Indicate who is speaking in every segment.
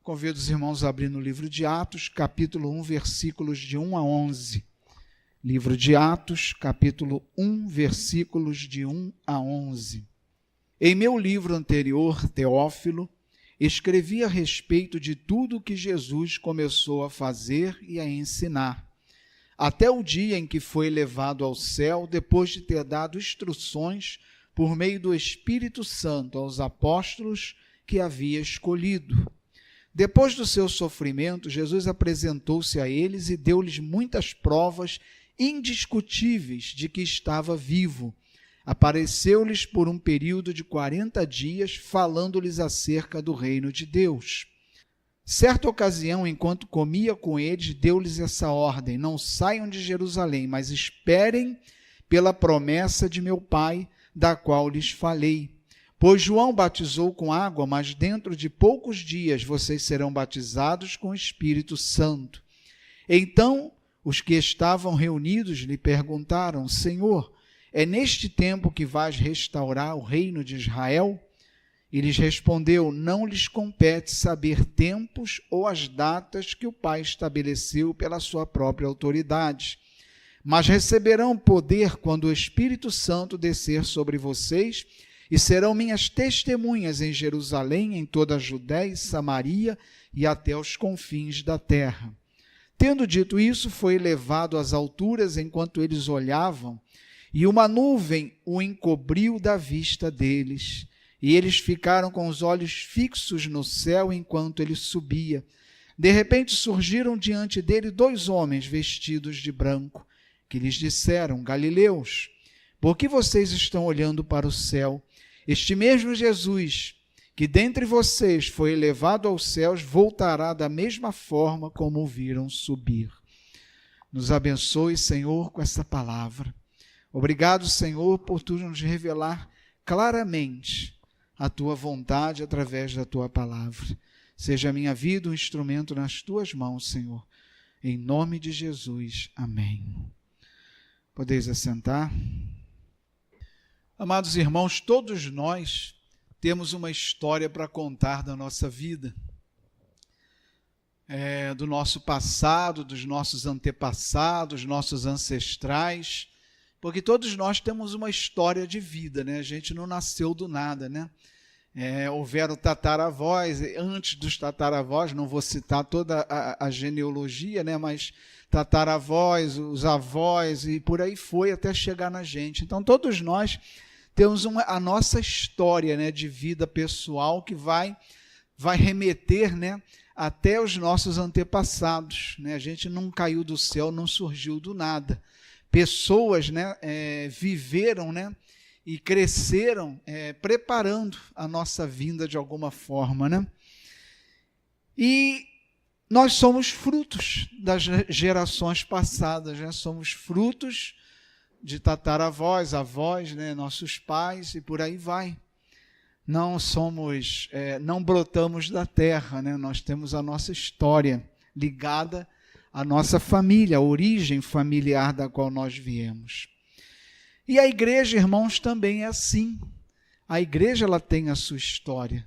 Speaker 1: Convido os irmãos a abrir no livro de Atos, capítulo 1, versículos de 1 a 11. Livro de Atos, capítulo 1, versículos de 1 a 11. Em meu livro anterior, Teófilo, escrevi a respeito de tudo o que Jesus começou a fazer e a ensinar, até o dia em que foi levado ao céu, depois de ter dado instruções por meio do Espírito Santo aos apóstolos que havia escolhido. Depois do seu sofrimento, Jesus apresentou-se a eles e deu-lhes muitas provas indiscutíveis de que estava vivo. Apareceu-lhes por um período de 40 dias, falando-lhes acerca do reino de Deus. Certa ocasião, enquanto comia com eles, deu-lhes essa ordem: não saiam de Jerusalém, mas esperem pela promessa de meu Pai, da qual lhes falei. Pois João batizou com água, mas dentro de poucos dias vocês serão batizados com o Espírito Santo. Então, os que estavam reunidos lhe perguntaram: Senhor, é neste tempo que vais restaurar o reino de Israel? E lhes respondeu: não lhes compete saber tempos ou as datas que o Pai estabeleceu pela sua própria autoridade, mas receberão poder quando o Espírito Santo descer sobre vocês, e serão minhas testemunhas em Jerusalém, em toda a Judéia e Samaria e até os confins da terra. Tendo dito isso, foi levado às alturas enquanto eles olhavam, e uma nuvem o encobriu da vista deles. E eles ficaram com os olhos fixos no céu enquanto ele subia. De repente surgiram diante dele 2 homens vestidos de branco, que lhes disseram: Galileus, por que vocês estão olhando para o céu? Este mesmo Jesus, que dentre vocês foi elevado aos céus, voltará da mesma forma como o viram subir. Nos abençoe, Senhor, com essa palavra. Obrigado, Senhor, por tu nos revelar claramente a tua vontade através da tua palavra. Seja a minha vida um instrumento nas tuas mãos, Senhor. Em nome de Jesus. Amém. Podeis assentar. Amados irmãos, todos nós temos uma história para contar da nossa vida, do nosso passado, dos nossos antepassados, nossos ancestrais, porque todos nós temos uma história de vida, né? A gente não nasceu do nada, né? Houveram tataravós, antes dos tataravós, não vou citar toda a genealogia, né? Mas tataravós, os avós e por aí foi até chegar na gente. Então todos nós temos a nossa história, né, de vida pessoal que vai remeter, né, até os nossos antepassados, né? A gente não caiu do céu, não surgiu do nada. Pessoas, né, viveram, né, e cresceram preparando a nossa vinda de alguma forma, né? E nós somos frutos das gerações passadas, né? Somos frutos de tataravós, avós, né, nossos pais e por aí vai. Não somos, não brotamos da terra, né? Nós temos a nossa história ligada à nossa família, a origem familiar da qual nós viemos. E a igreja, irmãos, também é assim. A igreja, ela tem a sua história.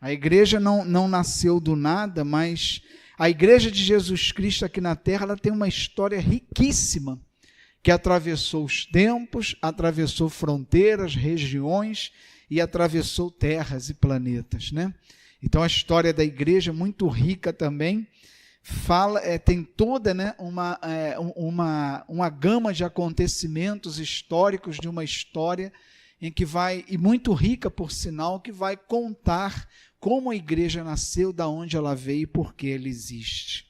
Speaker 1: A igreja não nasceu do nada, mas a igreja de Jesus Cristo aqui na terra, ela tem uma história riquíssima, que atravessou os tempos, atravessou fronteiras, regiões e atravessou terras e planetas, né? Então a história da igreja é muito rica também, tem toda, né, uma gama de acontecimentos históricos de uma história em que e muito rica por sinal, que vai contar como a igreja nasceu, da onde ela veio e por que ela existe.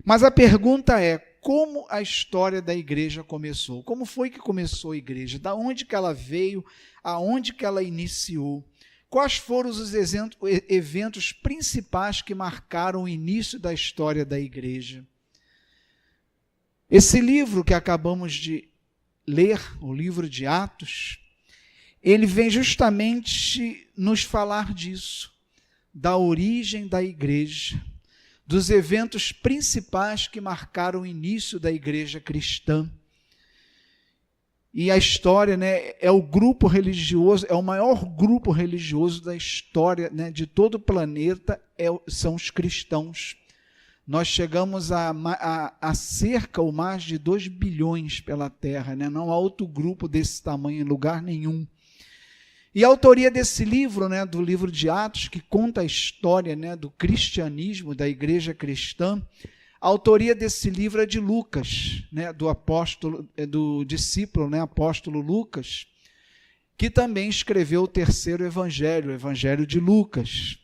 Speaker 1: Mas a pergunta é: como a história da igreja começou? Como foi que começou a igreja? Da onde que ela veio? Aonde que ela iniciou? Quais foram os eventos principais que marcaram o início da história da igreja? Esse livro que acabamos de ler, o livro de Atos, ele vem justamente nos falar disso, da origem da igreja, dos eventos principais que marcaram o início da igreja cristã. E a história, né, é o grupo religioso, é o maior grupo religioso da história, né, de todo o planeta, são os cristãos. Nós chegamos a cerca ou mais de 2 bilhões pela Terra, né? Não há outro grupo desse tamanho em lugar nenhum. E a autoria desse livro, né, do livro de Atos, que conta a história, né, do cristianismo, da igreja cristã, a autoria desse livro é de Lucas, né, do discípulo, né, apóstolo Lucas, que também escreveu o terceiro evangelho, o evangelho de Lucas.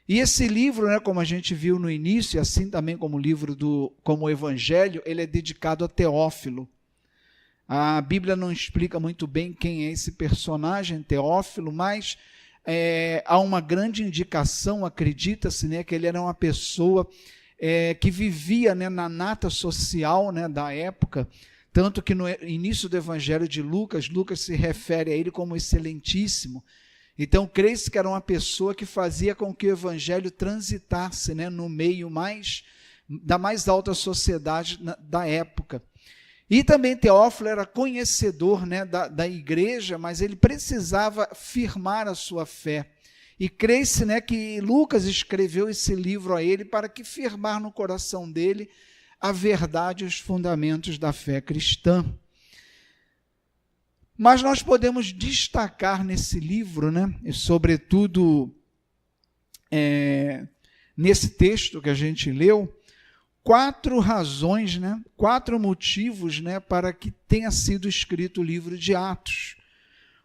Speaker 1: E esse livro, né, como a gente viu no início, e assim também como como o Evangelho, ele é dedicado a Teófilo. A Bíblia não explica muito bem quem é esse personagem, Teófilo, mas há uma grande indicação, acredita-se, né, que ele era uma pessoa que vivia, né, na nata social, né, da época, tanto que no início do Evangelho de Lucas, Lucas se refere a ele como excelentíssimo. Então, crê-se que era uma pessoa que fazia com que o evangelho transitasse, né, no meio da mais alta sociedade da época. E também Teófilo era conhecedor, né, da igreja, mas ele precisava firmar a sua fé. E crê-se, né, que Lucas escreveu esse livro a ele para que firmar no coração dele a verdade e os fundamentos da fé cristã. Mas nós podemos destacar nesse livro, né, e sobretudo nesse texto que a gente leu, 4 razões, né, 4 motivos, né, para que tenha sido escrito o livro de Atos.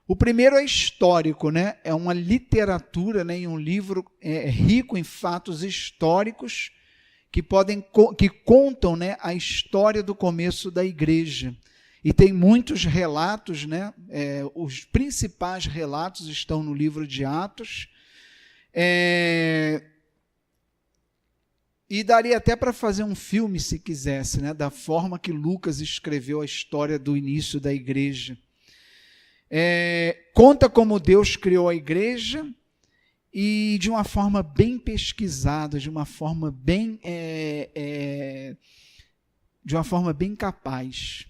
Speaker 1: O primeiro é histórico, né, é uma literatura, né, e um livro rico em fatos históricos que contam, né, a história do começo da igreja. E tem muitos relatos, né? Os principais relatos estão no livro de Atos. E daria até para fazer um filme, se quisesse, né? Da forma que Lucas escreveu a história do início da igreja. Conta como Deus criou a igreja e de uma forma bem pesquisada, de uma forma bem capaz.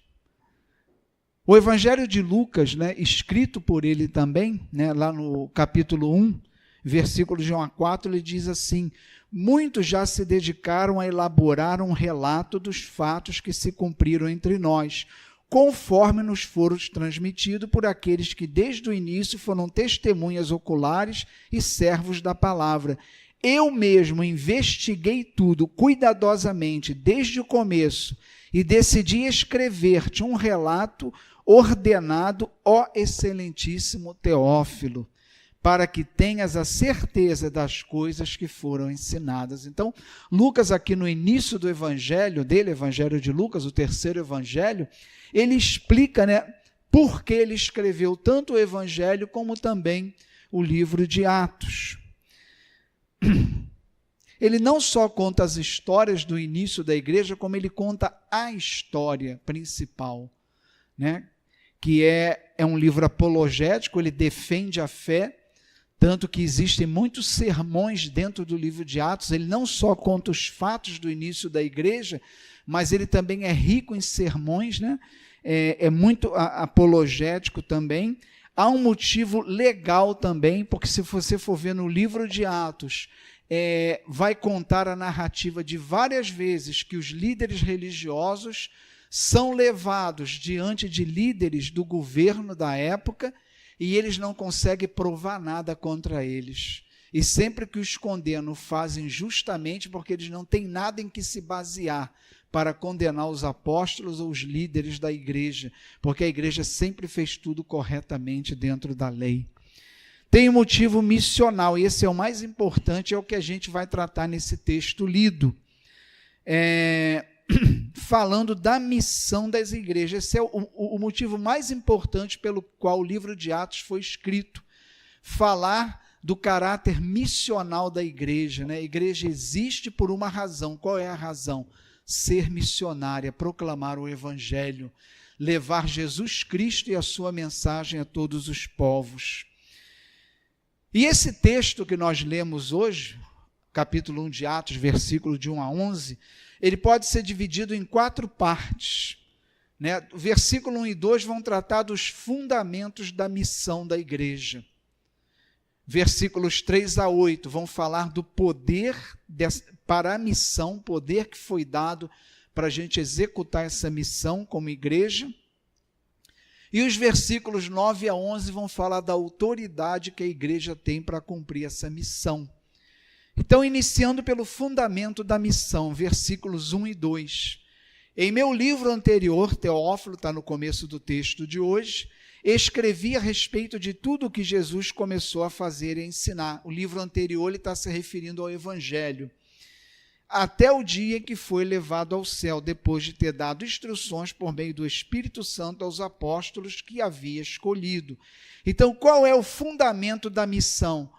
Speaker 1: O Evangelho de Lucas, né, escrito por ele também, né, lá no capítulo 1, versículos de 1 a 4, ele diz assim: muitos já se dedicaram a elaborar um relato dos fatos que se cumpriram entre nós, conforme nos foram transmitidos por aqueles que desde o início foram testemunhas oculares e servos da palavra. Eu mesmo investiguei tudo cuidadosamente desde o começo e decidi escrever-te um relato ordenado, ó excelentíssimo Teófilo, para que tenhas a certeza das coisas que foram ensinadas. Então, Lucas, aqui no início do evangelho dele, Evangelho de Lucas, o terceiro evangelho, ele explica, né, por que ele escreveu tanto o evangelho como também o livro de Atos. Ele não só conta as histórias do início da igreja, como ele conta a história principal, né? Que é um livro apologético, ele defende a fé, tanto que existem muitos sermões dentro do livro de Atos. Ele não só conta os fatos do início da igreja, mas ele também é rico em sermões, né? É muito apologético também. Há um motivo legal também, porque se você for ver no livro de Atos, vai contar a narrativa de várias vezes que os líderes religiosos são levados diante de líderes do governo da época e eles não conseguem provar nada contra eles. E sempre que os condenam, fazem justamente porque eles não têm nada em que se basear para condenar os apóstolos ou os líderes da igreja, porque a igreja sempre fez tudo corretamente dentro da lei. Tem um motivo missional, e esse é o mais importante, é o que a gente vai tratar nesse texto lido. Falando da missão das igrejas. Esse é o motivo mais importante pelo qual o livro de Atos foi escrito. Falar do caráter missional da igreja, né? A igreja existe por uma razão. Qual é a razão? Ser missionária, proclamar o evangelho, levar Jesus Cristo e a sua mensagem a todos os povos. E esse texto que nós lemos hoje, capítulo 1 de Atos, versículo de 1 a 11, ele pode ser dividido em 4 partes, né? O versículo 1 e 2 vão tratar dos fundamentos da missão da igreja. Versículos 3 a 8 vão falar do poder para a missão, poder que foi dado para a gente executar essa missão como igreja. E os versículos 9 a 11 vão falar da autoridade que a igreja tem para cumprir essa missão. Então, iniciando pelo fundamento da missão, versículos 1 e 2. Em meu livro anterior, Teófilo, está no começo do texto de hoje, escrevi a respeito de tudo o que Jesus começou a fazer e a ensinar. O livro anterior ele está se referindo ao Evangelho. Até o dia em que foi levado ao céu, depois de ter dado instruções por meio do Espírito Santo aos apóstolos que havia escolhido. Então, qual é o fundamento da missão?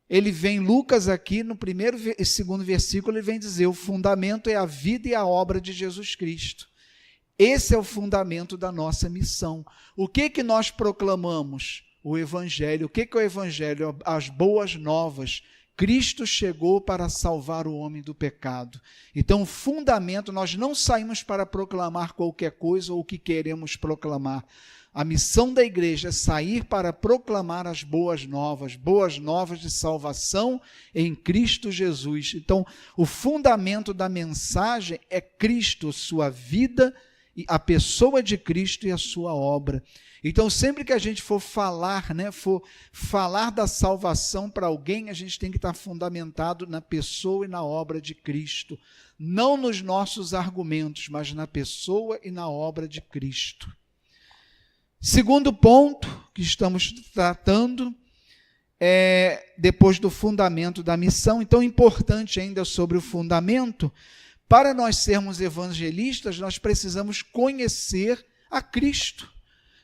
Speaker 1: Ele vem, Lucas aqui, no primeiro e segundo versículo, ele vem dizer, o fundamento é a vida e a obra de Jesus Cristo. Esse é o fundamento da nossa missão. O que nós proclamamos? O Evangelho. O que é o Evangelho? As boas novas. Cristo chegou para salvar o homem do pecado. Então, o fundamento, nós não saímos para proclamar qualquer coisa ou o que queremos proclamar. A missão da igreja é sair para proclamar as boas novas de salvação em Cristo Jesus. Então, o fundamento da mensagem é Cristo, sua vida, a pessoa de Cristo e a sua obra. Então, sempre que a gente for falar, for falar da salvação para alguém, a gente tem que estar fundamentado na pessoa e na obra de Cristo. Não nos nossos argumentos, mas na pessoa e na obra de Cristo. Segundo ponto que estamos tratando é depois do fundamento da missão. Então, importante ainda sobre o fundamento, para nós sermos evangelistas, nós precisamos conhecer a Cristo.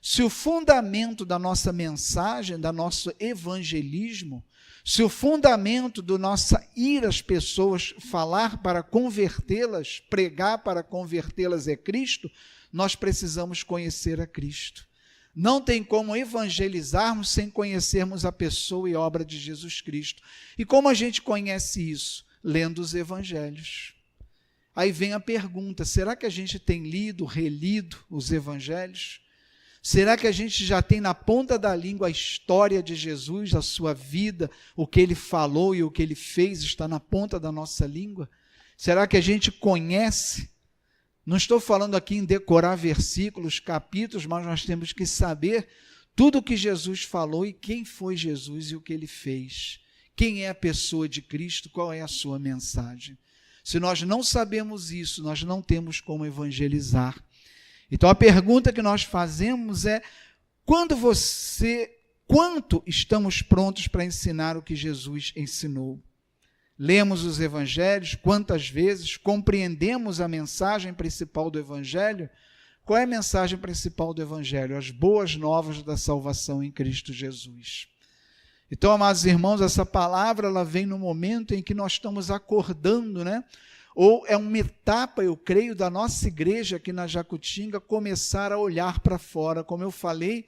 Speaker 1: Se o fundamento da nossa mensagem, do nosso evangelismo, se o fundamento do nossa ir às pessoas, falar para convertê-las, pregar para convertê-las é Cristo, nós precisamos conhecer a Cristo. Não tem como evangelizarmos sem conhecermos a pessoa e obra de Jesus Cristo. E como a gente conhece isso? Lendo os evangelhos. Aí vem a pergunta, será que a gente tem lido, relido os evangelhos? Será que a gente já tem na ponta da língua a história de Jesus, a sua vida, o que ele falou e o que ele fez está na ponta da nossa língua? Será que a gente conhece? Não estou falando aqui em decorar versículos, capítulos, mas nós temos que saber tudo o que Jesus falou e quem foi Jesus e o que ele fez. Quem é a pessoa de Cristo, qual é a sua mensagem. Se nós não sabemos isso, nós não temos como evangelizar. Então a pergunta que nós fazemos é, quanto estamos prontos para ensinar o que Jesus ensinou? Lemos os evangelhos, quantas vezes compreendemos a mensagem principal do evangelho? Qual é a mensagem principal do evangelho? As boas novas da salvação em Cristo Jesus. Então, amados irmãos, essa palavra ela vem no momento em que nós estamos acordando, Ou é uma etapa, eu creio, da nossa igreja aqui na Jacutinga começar a olhar para fora. Como eu falei,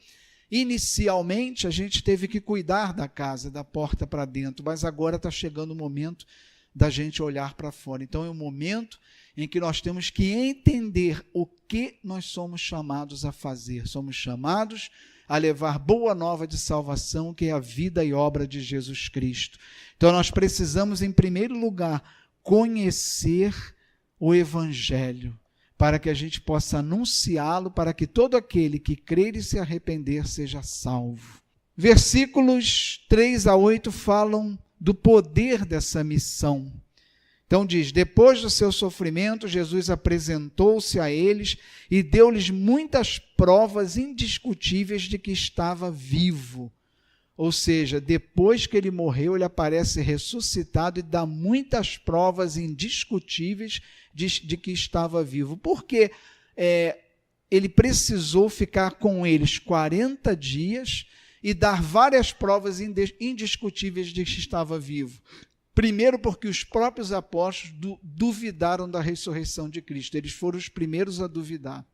Speaker 1: inicialmente a gente teve que cuidar da casa, da porta para dentro, mas agora está chegando o momento da gente olhar para fora. Então é um momento em que nós temos que entender o que nós somos chamados a fazer. Somos chamados a levar boa nova de salvação, que é a vida e obra de Jesus Cristo. Então nós precisamos, em primeiro lugar, conhecer o Evangelho, para que a gente possa anunciá-lo, para que todo aquele que crer e se arrepender seja salvo. Versículos 3 a 8 falam do poder dessa missão. Então diz, depois do seu sofrimento, Jesus apresentou-se a eles e deu-lhes muitas provas indiscutíveis de que estava vivo. Ou seja, depois que ele morreu, ele aparece ressuscitado e dá muitas provas indiscutíveis de que estava vivo. Porque ele precisou ficar com eles 40 dias e dar várias provas indiscutíveis de que estava vivo. Primeiro, porque os próprios apóstolos duvidaram da ressurreição de Cristo. Eles foram os primeiros a duvidar.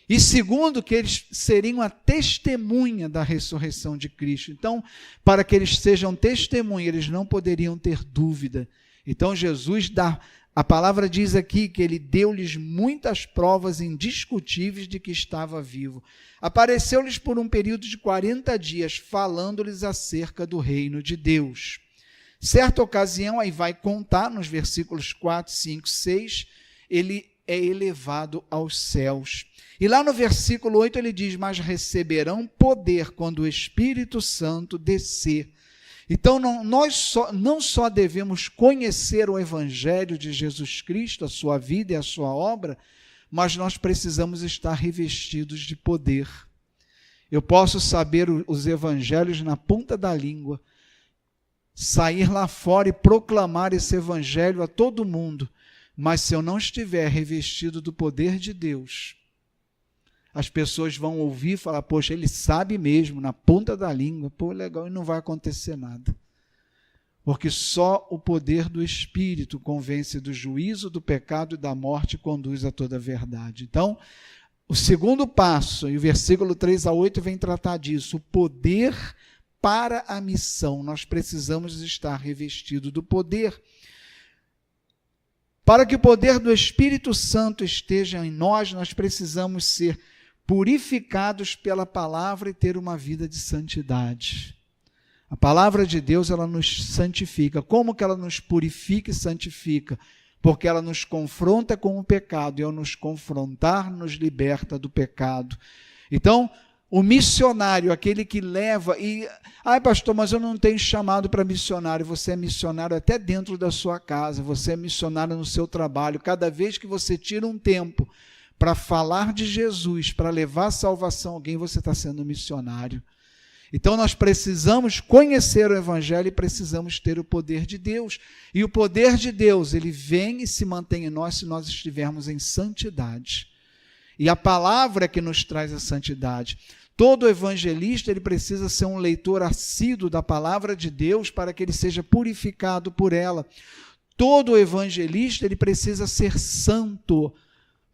Speaker 1: E segundo, que eles seriam a testemunha da ressurreição de Cristo. Então, para que eles sejam testemunha, eles não poderiam ter dúvida. Então, Jesus dá A palavra diz aqui que ele deu-lhes muitas provas indiscutíveis de que estava vivo. Apareceu-lhes por um período de 40 dias, falando-lhes acerca do reino de Deus. Certa ocasião, aí vai contar nos versículos 4, 5, 6, ele é elevado aos céus. E lá no versículo 8 ele diz, mas receberão poder quando o Espírito Santo descer. Então, nós não só devemos conhecer o Evangelho de Jesus Cristo, a sua vida e a sua obra, mas nós precisamos estar revestidos de poder. Eu posso saber os Evangelhos na ponta da língua, sair lá fora e proclamar esse Evangelho a todo mundo, mas se eu não estiver revestido do poder de Deus, as pessoas vão ouvir e falar, poxa, ele sabe mesmo, na ponta da língua, pô, legal, e não vai acontecer nada. Porque só o poder do Espírito convence do juízo, do pecado e da morte e conduz a toda a verdade. Então, o segundo passo, e o versículo 3 a 8 vem tratar disso, o poder para a missão. Nós precisamos estar revestidos do poder. Para que o poder do Espírito Santo esteja em nós, nós precisamos ser purificados pela palavra e ter uma vida de santidade. A palavra de Deus, ela nos santifica. Como que ela nos purifica e santifica? Porque ela nos confronta com o pecado, e ao nos confrontar, nos liberta do pecado. Então, o missionário, aquele que leva e... pastor, mas eu não tenho chamado para missionário. Você é missionário até dentro da sua casa, você é missionário no seu trabalho. Cada vez que você tira um tempo para falar de Jesus, para levar salvação a alguém, você está sendo missionário. Então nós precisamos conhecer o Evangelho e precisamos ter o poder de Deus. E o poder de Deus, ele vem e se mantém em nós se nós estivermos em santidade. E a palavra é que nos traz a santidade. Todo evangelista, ele precisa ser um leitor assíduo da palavra de Deus para que ele seja purificado por ela. Todo evangelista, ele precisa ser santo,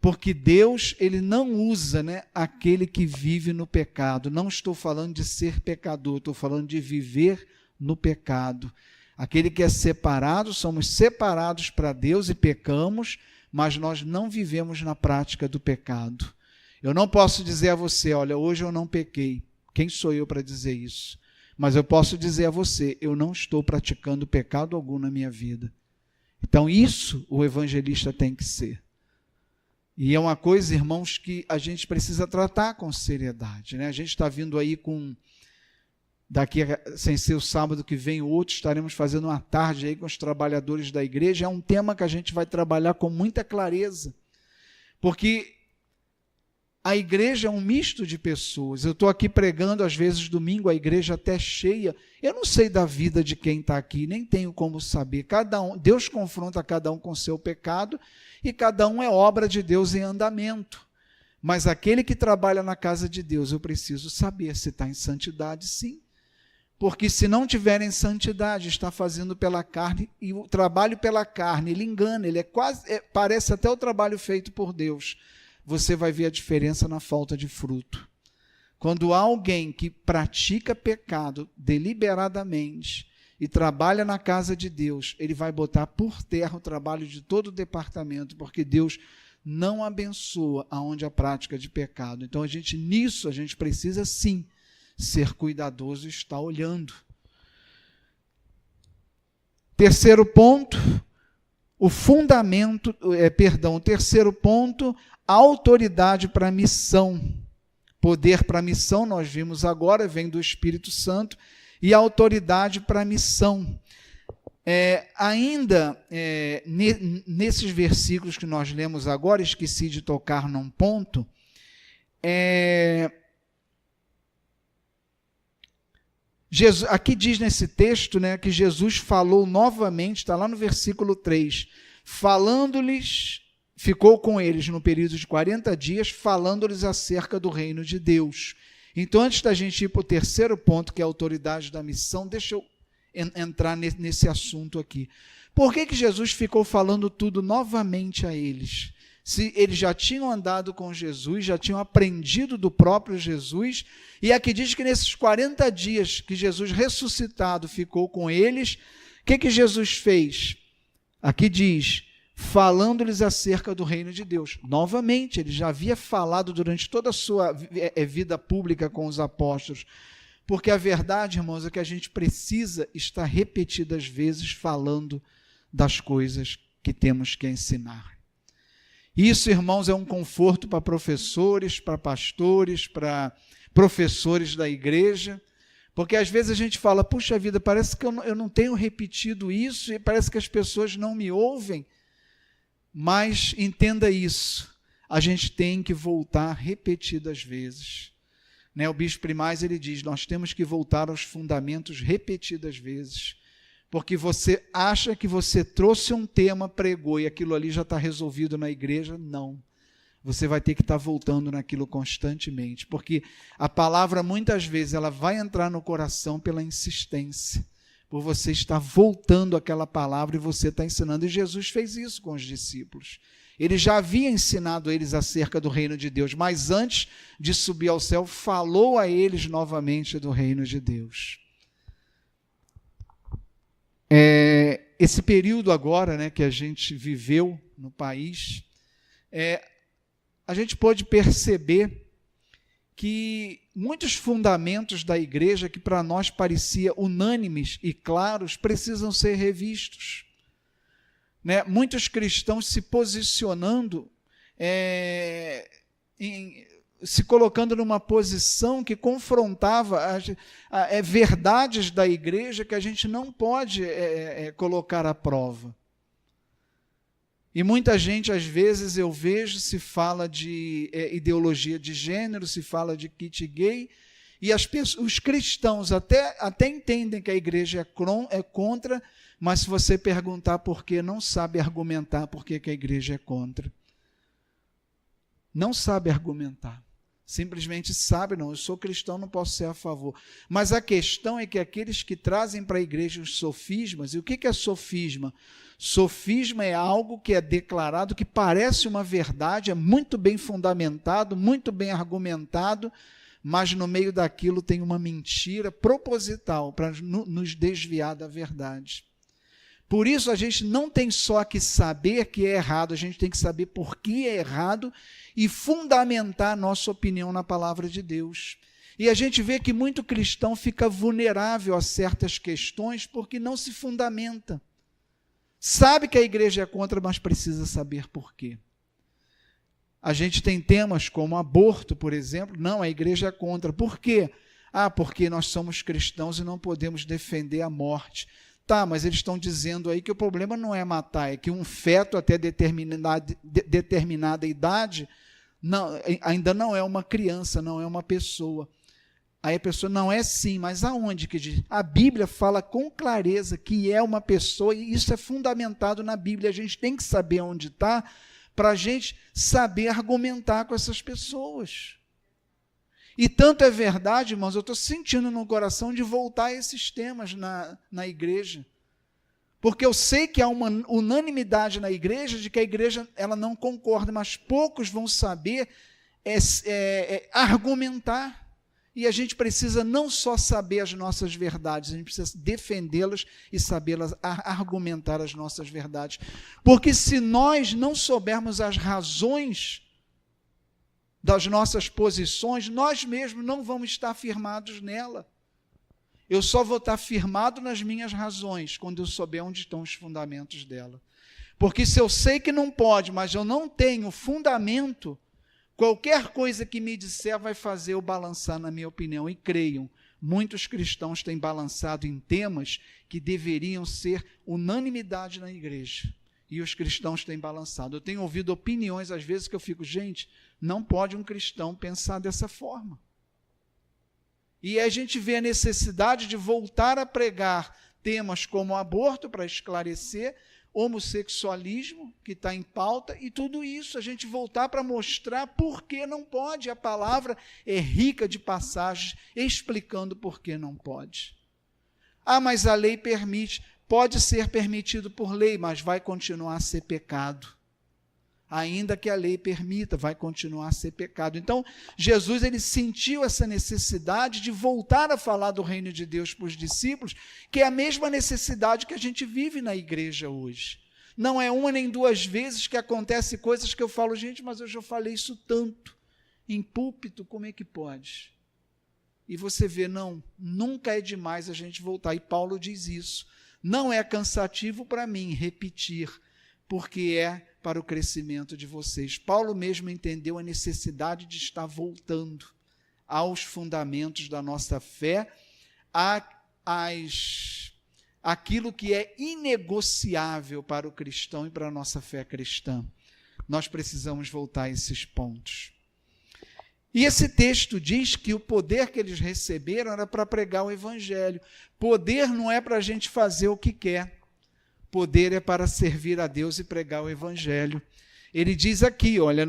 Speaker 1: porque Deus, ele não usa, aquele que vive no pecado. Não estou falando de ser pecador, estou falando de viver no pecado. Aquele que é separado, somos separados para Deus e pecamos, mas nós não vivemos na prática do pecado. Eu não posso dizer a você, olha, hoje eu não pequei. Quem sou eu para dizer isso? Mas eu posso dizer a você, eu não estou praticando pecado algum na minha vida. Então isso o evangelista tem que ser. E é uma coisa, irmãos, que a gente precisa tratar com seriedade. A gente está vindo aí sem ser o sábado que vem, o outro, estaremos fazendo uma tarde aí com os trabalhadores da igreja. É um tema que a gente vai trabalhar com muita clareza. Porque a igreja é um misto de pessoas. Eu estou aqui pregando, às vezes, domingo, a igreja até cheia. Eu não sei da vida de quem está aqui, nem tenho como saber. Deus confronta cada um com o seu pecado, e cada um é obra de Deus em andamento. Mas aquele que trabalha na casa de Deus, eu preciso saber se está em santidade, sim. Porque se não tiver em santidade, está fazendo pela carne, e o trabalho pela carne, ele engana, ele parece até o trabalho feito por Deus. Você vai ver a diferença na falta de fruto. Quando há alguém que pratica pecado deliberadamente e trabalha na casa de Deus, ele vai botar por terra o trabalho de todo o departamento, porque Deus não abençoa aonde a prática de pecado. Então, nisso a gente precisa sim ser cuidadoso e estar olhando. Terceiro ponto, o terceiro ponto, autoridade para a missão. Poder para a missão, nós vimos agora, vem do Espírito Santo, e autoridade para a missão. Nesses versículos que nós lemos agora, esqueci de tocar num ponto, aqui diz nesse texto, que Jesus falou novamente, está lá no versículo 3, falando-lhes, ficou com eles no período de 40 dias, falando-lhes acerca do reino de Deus. Então, antes da gente ir para o terceiro ponto, que é a autoridade da missão, deixa eu entrar nesse assunto aqui. Por que Jesus ficou falando tudo novamente a eles? Se eles já tinham andado com Jesus, já tinham aprendido do próprio Jesus, e aqui diz que nesses 40 dias que Jesus ressuscitado ficou com eles, o que Jesus fez? Aqui diz, falando-lhes acerca do reino de Deus. Novamente, ele já havia falado durante toda a sua vida pública com os apóstolos, porque a verdade, irmãos, é que a gente precisa estar repetidas vezes falando das coisas que temos que ensinar. Isso, irmãos, é um conforto para professores, para pastores, para professores da igreja, porque às vezes a gente fala, puxa vida, parece que eu não tenho repetido isso e parece que as pessoas não me ouvem. Mas entenda isso, a gente tem que voltar repetidas vezes. O bispo Primaz, ele diz, nós temos que voltar aos fundamentos repetidas vezes, porque você acha que você trouxe um tema, pregou, e aquilo ali já está resolvido na igreja. Não. Você vai ter que estar voltando naquilo constantemente, porque a palavra muitas vezes ela vai entrar no coração pela insistência, por você estar voltando àquela palavra e você está ensinando. E Jesus fez isso com os discípulos. Ele já havia ensinado a eles acerca do reino de Deus, mas antes de subir ao céu, falou a eles novamente do reino de Deus. Esse período agora, que a gente viveu no país, a gente pôde perceber que muitos fundamentos da igreja que para nós pareciam unânimes e claros precisam ser revistos. Muitos cristãos se posicionando, se colocando numa posição que confrontava verdades da igreja que a gente não pode colocar à prova. E muita gente, às vezes, eu vejo, se fala de ideologia de gênero, se fala de kit gay, e os cristãos até entendem que a igreja é contra, mas se você perguntar por quê, não sabe argumentar por que a igreja é contra. Não sabe argumentar. Simplesmente sabe, não, eu sou cristão, não posso ser a favor. Mas a questão é que aqueles que trazem para a igreja os sofismas, e o que é sofisma? Sofisma é algo que é declarado, que parece uma verdade, é muito bem fundamentado, muito bem argumentado, mas no meio daquilo tem uma mentira proposital para nos desviar da verdade. Por isso a gente não tem só que saber que é errado, a gente tem que saber por que é errado e fundamentar a nossa opinião na palavra de Deus. E a gente vê que muito cristão fica vulnerável a certas questões porque não se fundamenta. Sabe que a igreja é contra, mas precisa saber por quê. A gente tem temas como aborto, por exemplo. Não, a igreja é contra. Por quê? Porque nós somos cristãos e não podemos defender a morte. Tá, mas eles estão dizendo aí que o problema não é matar, é que um feto até determinada idade ainda não é uma criança, não é uma pessoa. Aí a pessoa, não é sim, mas aonde que diz? A Bíblia fala com clareza que é uma pessoa, e isso é fundamentado na Bíblia. A gente tem que saber onde está, para a gente saber argumentar com essas pessoas. E tanto é verdade, irmãos, eu estou sentindo no coração de voltar a esses temas na igreja. Porque eu sei que há uma unanimidade na igreja de que a igreja ela não concorda, mas poucos vão saber argumentar. E a gente precisa não só saber as nossas verdades, a gente precisa defendê-las e sabê-las argumentar as nossas verdades. Porque se nós não soubermos as razões das nossas posições, nós mesmos não vamos estar firmados nela. Eu só vou estar firmado nas minhas razões quando eu souber onde estão os fundamentos dela. Porque se eu sei que não pode, mas eu não tenho fundamento, qualquer coisa que me disser vai fazer eu balançar na minha opinião. E creiam, muitos cristãos têm balançado em temas que deveriam ser unanimidade na igreja. E os cristãos têm balançado. Eu tenho ouvido opiniões, às vezes, que eu fico, gente, não pode um cristão pensar dessa forma. E a gente vê a necessidade de voltar a pregar temas como aborto, para esclarecer, homossexualismo, que está em pauta, e tudo isso, a gente voltar para mostrar por que não pode. A palavra é rica de passagens explicando por que não pode. Mas a lei permite. Pode ser permitido por lei, mas vai continuar a ser pecado. Ainda que a lei permita, vai continuar a ser pecado. Então, Jesus ele sentiu essa necessidade de voltar a falar do reino de Deus para os discípulos, que é a mesma necessidade que a gente vive na igreja hoje. Não é uma nem duas vezes que acontece coisas que eu falo, gente, mas eu já falei isso tanto em púlpito, como é que pode? E você vê, não, nunca é demais a gente voltar. E Paulo diz isso. Não é cansativo para mim repetir, porque é para o crescimento de vocês. Paulo mesmo entendeu a necessidade de estar voltando aos fundamentos da nossa fé, aquilo que é inegociável para o cristão e para a nossa fé cristã. Nós precisamos voltar a esses pontos. E esse texto diz que o poder que eles receberam era para pregar o evangelho. Poder não é para a gente fazer o que quer. Poder é para servir a Deus e pregar o evangelho. Ele diz aqui, olha,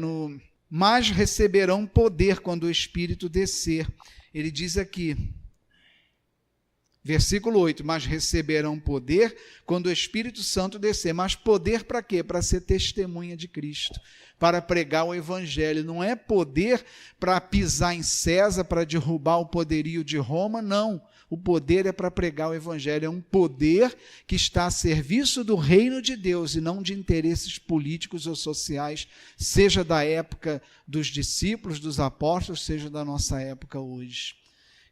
Speaker 1: mas receberão poder quando o Espírito descer. Ele diz aqui, versículo 8, mas receberão poder quando o Espírito Santo descer. Mas poder para quê? Para ser testemunha de Cristo, para pregar o evangelho. Não é poder para pisar em César, para derrubar o poderio de Roma, não. O poder é para pregar o evangelho, é um poder que está a serviço do reino de Deus e não de interesses políticos ou sociais, seja da época dos discípulos, dos apóstolos, seja da nossa época hoje.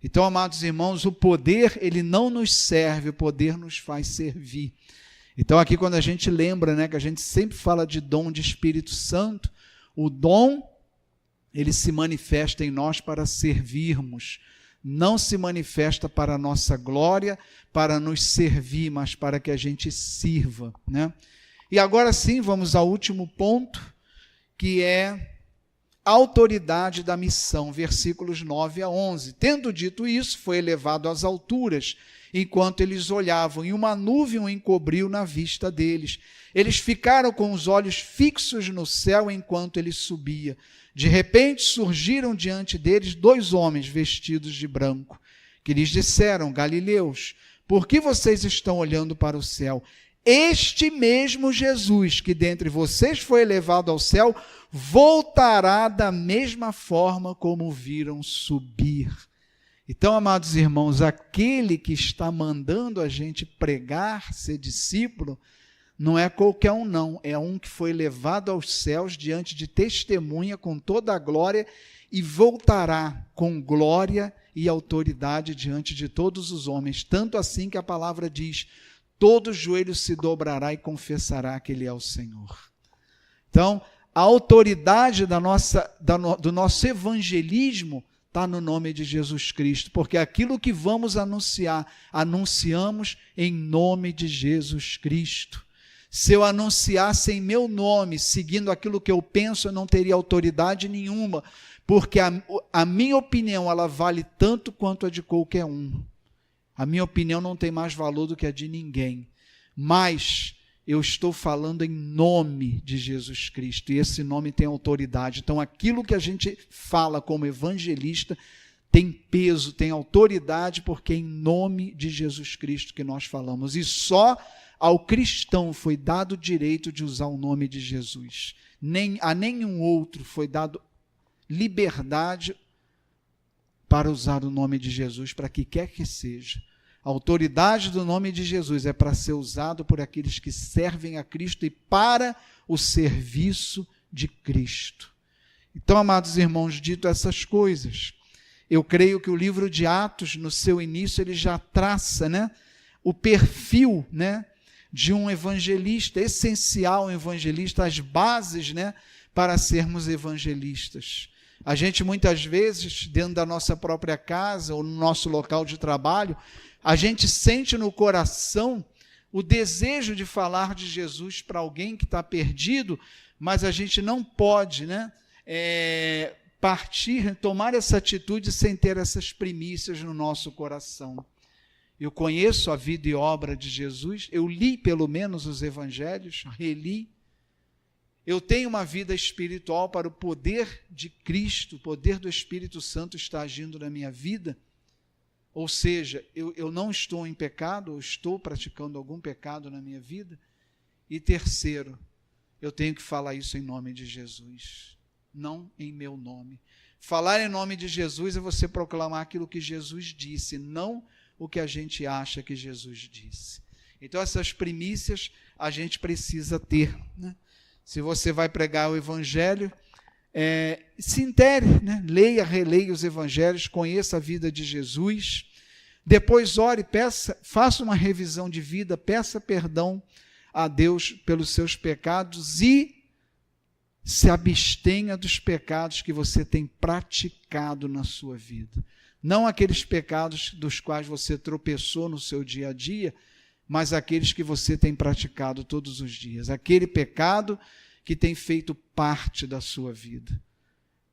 Speaker 1: Então, amados irmãos, o poder, ele não nos serve, o poder nos faz servir. Então, aqui quando a gente lembra, né, que a gente sempre fala de dom de Espírito Santo, o dom, ele se manifesta em nós para servirmos, não se manifesta para a nossa glória, para nos servir, mas para que a gente sirva, né? E agora sim, vamos ao último ponto, que é a autoridade da missão, versículos 9 a 11. Tendo dito isso, foi elevado às alturas, enquanto eles olhavam, e uma nuvem o encobriu na vista deles. Eles ficaram com os olhos fixos no céu enquanto ele subia. De repente surgiram diante deles 2 homens vestidos de branco, que lhes disseram: Galileus, por que vocês estão olhando para o céu? Este mesmo Jesus, que dentre vocês foi elevado ao céu, voltará da mesma forma como o viram subir. Então, amados irmãos, aquele que está mandando a gente pregar, ser discípulo, não é qualquer um não, é um que foi levado aos céus diante de testemunha com toda a glória e voltará com glória e autoridade diante de todos os homens, tanto assim que a palavra diz, todo joelho se dobrará e confessará que ele é o Senhor. Então, a autoridade do nosso evangelismo está no nome de Jesus Cristo, porque aquilo que vamos anunciar, anunciamos em nome de Jesus Cristo. Se eu anunciasse em meu nome, seguindo aquilo que eu penso, eu não teria autoridade nenhuma, porque a minha opinião, ela vale tanto quanto a de qualquer um. A minha opinião não tem mais valor do que a de ninguém, mas eu estou falando em nome de Jesus Cristo, e esse nome tem autoridade. Então, aquilo que a gente fala como evangelista tem peso, tem autoridade, porque é em nome de Jesus Cristo que nós falamos, e só ao cristão foi dado o direito de usar o nome de Jesus. A nenhum outro foi dado liberdade para usar o nome de Jesus, para que quer que seja. A autoridade do nome de Jesus é para ser usado por aqueles que servem a Cristo e para o serviço de Cristo. Então, amados irmãos, dito essas coisas, eu creio que o livro de Atos, no seu início, ele já traça, né, o perfil, né, de um evangelista, essencial um evangelista, as bases, né, para sermos evangelistas. A gente muitas vezes, dentro da nossa própria casa ou no nosso local de trabalho, a gente sente no coração o desejo de falar de Jesus para alguém que está perdido, mas a gente não pode, né, tomar essa atitude sem ter essas primícias no nosso coração. Eu conheço a vida e obra de Jesus, eu li pelo menos os evangelhos, reli. Eu tenho uma vida espiritual para o poder de Cristo, o poder do Espírito Santo está agindo na minha vida. Ou seja, eu não estou em pecado, eu estou praticando algum pecado na minha vida. E terceiro, eu tenho que falar isso em nome de Jesus, não em meu nome. Falar em nome de Jesus é você proclamar aquilo que Jesus disse, não o que a gente acha que Jesus disse. Então, essas primícias a gente precisa ter, né? Se você vai pregar o evangelho, se intere, né? Leia, releia os evangelhos, conheça a vida de Jesus, depois ore, faça uma revisão de vida, peça perdão a Deus pelos seus pecados e se abstenha dos pecados que você tem praticado na sua vida. Não aqueles pecados dos quais você tropeçou no seu dia a dia, mas aqueles que você tem praticado todos os dias. Aquele pecado que tem feito parte da sua vida.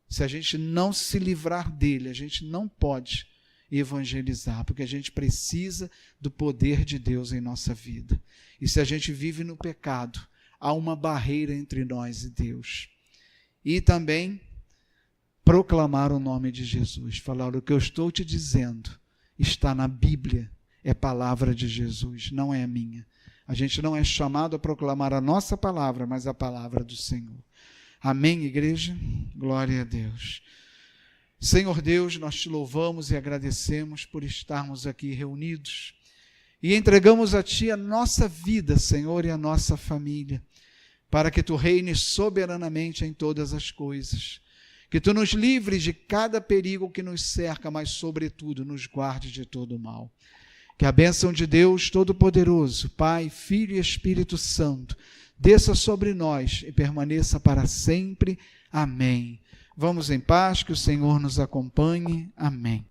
Speaker 1: Se a gente não se livrar dele, a gente não pode evangelizar, porque a gente precisa do poder de Deus em nossa vida. E se a gente vive no pecado, há uma barreira entre nós e Deus. E também proclamar o nome de Jesus, falar: o que eu estou te dizendo está na Bíblia, é palavra de Jesus, não é a minha. A gente não é chamado a proclamar a nossa palavra, mas a palavra do Senhor. Amém, igreja? Glória a Deus. Senhor Deus, nós te louvamos e agradecemos por estarmos aqui reunidos e entregamos a Ti a nossa vida, Senhor, e a nossa família, para que Tu reines soberanamente em todas as coisas, que Tu nos livres de cada perigo que nos cerca, mas sobretudo nos guarde de todo o mal. Que a bênção de Deus Todo-Poderoso, Pai, Filho e Espírito Santo, desça sobre nós e permaneça para sempre. Amém. Vamos em paz, que o Senhor nos acompanhe. Amém.